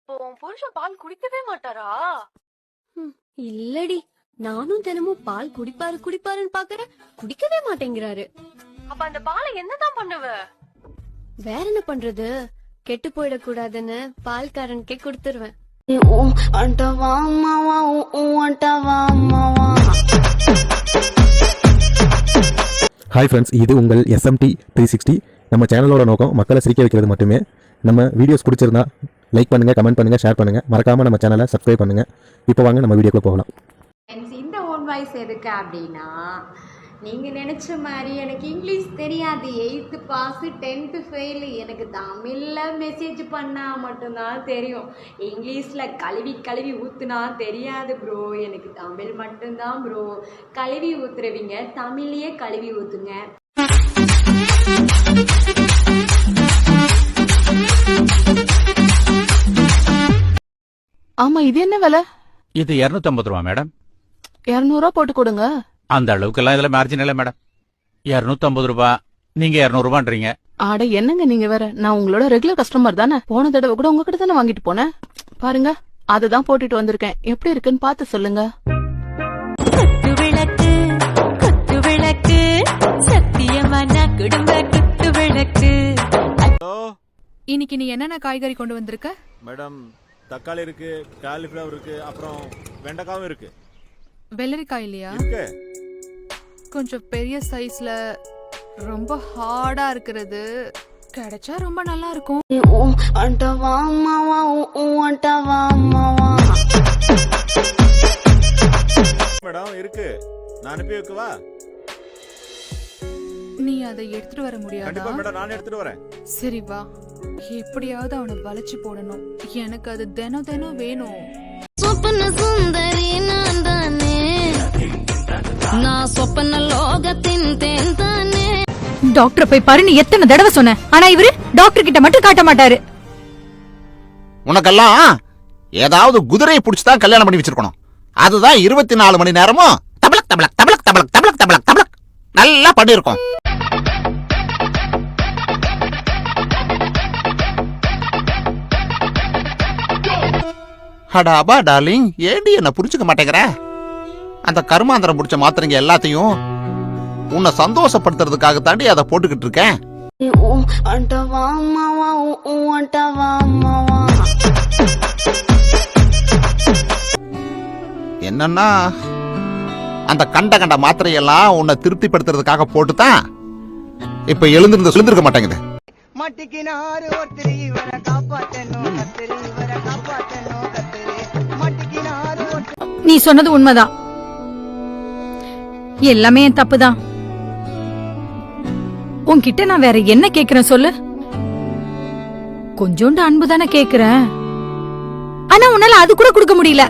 அப்போ உன் புருஷன் பால் குடிக்கவே மாட்டாரா? இல்லடி, நானும் தினமும் பால் குடிப்பாருன்னு பாக்குறேன், குடிக்கவே மாட்டேங்கிறாரு. அப்ப அந்த பாலை என்னதான் பண்ணுவ? வேற என்ன பண்றது, கெட்டு போயிடக்கூடாதுன்னு பால்காரனுக்கே கொடுத்துருவேன். ஹாய் ஃப்ரெண்ட்ஸ், இது உங்கள் SMT 360. நம்ம சேனலோட நோக்கம் மக்களை சிரிக்க வைக்கிறது மட்டுமே. நம்ம வீடியோஸ் பிடிச்சிருந்தா லைக் பண்ணுங்கள், கமெண்ட் பண்ணுங்கள், ஷேர் பண்ணுங்கள். மறக்காமல் நம்ம சேனலை சப்ஸ்கிரைப் பண்ணுங்கள். இப்போ வாங்க நம்ம வீடியோக்குள்ள போகலாம். இந்த ஓன் வாய்ஸ் எதுக்கு அப்படின்னா, நீங்கள் நினச்ச மாதிரி எனக்கு இங்கிலீஷ் தெரியாது, 8th பாஸ் 10th ஃபெயில். எனக்கு தமிழில் மெசேஜ் பண்ணால் மட்டும்தான் தெரியும். இங்கிலீஷில் கழுவி ஊற்றுனா தெரியாது ப்ரோ. எனக்கு தமிழ் மட்டும்தான் ப்ரோ. கழுவி ஊற்றுறவங்க தமிழ்லேயே கழுவி ஊற்றுங்க. ஆமா, இது என்ன விலை? இது 250 ரூபா மேடம். 200 ரூபா போட்டு கொடுங்க. அந்த அளவுக்கு எல்லாம் இதுல மார்ஜின் இல்ல மேடம். 250 ரூபா, நீங்க 200 ரூபான்றீங்க. ஆட என்னங்க நீங்க வேற, நான் உங்களோட ரெகுலர் கஸ்டமர் தானே. போன தடவை கூட உங்ககிட்ட தானே வாங்கிட்டு போனேன். பாருங்க, அதுதான் போட்டுட்டு வந்திருக்கேன். எப்படி இருக்குன்னு பார்த்து சொல்லுங்க. குத்து விளக்கு சத்தியமான குடும்ப குத்து விளக்கு. இன்னைக்கு நீ என்னென்ன காய்கறி கொண்டு வந்திருக்க? மேடம், தக்காளி இருக்கு, காலிஃப்ளவர் இருக்கு, அப்புறம் வெண்டைக்காவும் இருக்கு. வெள்ளரிக்காய் இல்லையா? இருக்கு. கொஞ்சம் பெரிய சைஸ்ல ரொம்ப ஹார்டா இருக்கிறது கிடைச்சா ரொம்ப நல்லா இருக்கும். மேடம் இருக்கு, நான் அனுப்பி வைக்கவா? நீ அதை எடுத்துட்டு வர முடியாதா? கண்டிப்பா மேடம், நான் எடுத்துட்டு வரேன். சரி வா, எப்படியாவது அவனை வளைச்சு போடணும். எனக்கு அது தினம் தினம் வேணும். சொப்பன சுந்தரி நான் தானே, நான் சொப்பன லோகத்தின் தேன் தானே. டாக்டர் போய் பாரு, நீ எத்தனை தடவை சொன்ன, ஆனா இவரு டாக்டர் கிட்ட மட்டும் காட்ட மாட்டாரு. உனக்கெல்லாம் ஏதாவது குதிரையை புடிச்சுதான் கல்யாணம் பண்ணி வச்சிருக்கணும். அதுதான் 24 மணி நேரமும் தபலக் தபலக் தபலக் தபலக் தபலக் தபலக் தபலக் நல்லா பண்ணிருக்கோம். ஹடாபா டார்லிங், ஏண்டி என்ன புரிஞ்சுக்க மாட்டேங்கிற? அந்த கருமாந்திரம் பிடிச்ச மாத்திரைங்க எல்லாத்தையும் உன்னை சந்தோஷப்படுத்துறதுக்காக தாண்டி அதை போட்டுக்கிட்டு இருக்கேன். என்னன்னா, அந்த கண்ட மாத்திரையெல்லாம் உன்னை திருப்திப்படுத்துறதுக்காக போட்டுதான் இப்ப எழுந்திருந்து சொல்லிருக்க மாட்டேங்குது. நீ சொன்னது உண்மைதான், எல்லாமே என் தப்புதான். உன்கிட்ட நான் வேற என்ன கேக்குறேன் சொல்லு? கொஞ்சோண்டு அன்பு தானே கேக்குறேன், ஆனா உன்னால அது கூட கொடுக்க முடியல.